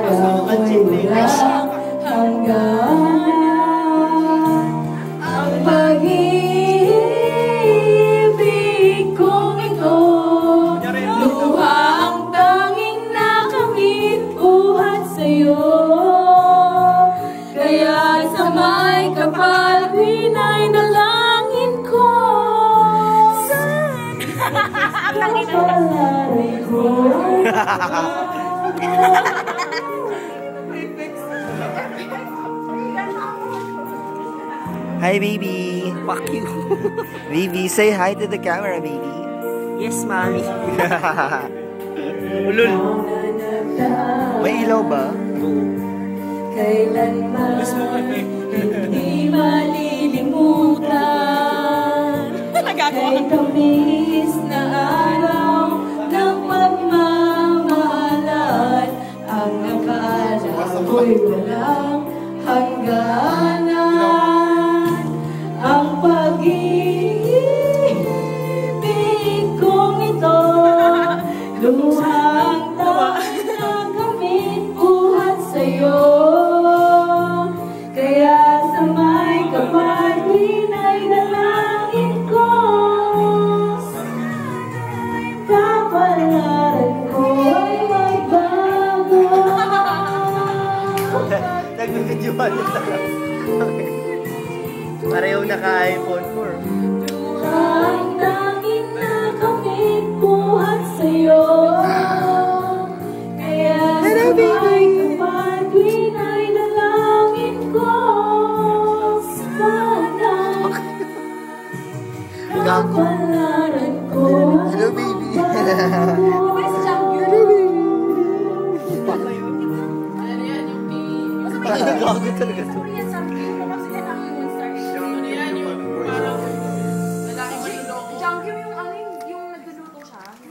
ako'y walang hangganan. Ang pag-ibig kong ito, luha ang tanging nakamit buhat sa'yo. Kaya sa may kapal, pinay dalangin ko. Kapalarin ko. Hi, baby. Fuck you. Baby, say hi to the camera, baby. Yes, mommy. Ulul. May ilaw ba? Kailanman hindi malilimutan kay tamis na araw ng pagmamahalan. Ang akala ko'y walang hangganan. Ang pag-ibig kong ito, luhang tanging nakamit buhat sa'yo. Kaya sa may kapal, pinay dalangin ko. Kapalaran ko'y magbago. Nag-videoan yun talaga. Pareho naka-iPhone 4. Luhang tanging nakamit buhat sa'yo. Kaya sa may kapal, pinay dalangin ko. Sana kapalaran ko. Hello, baby. Gago talaga to.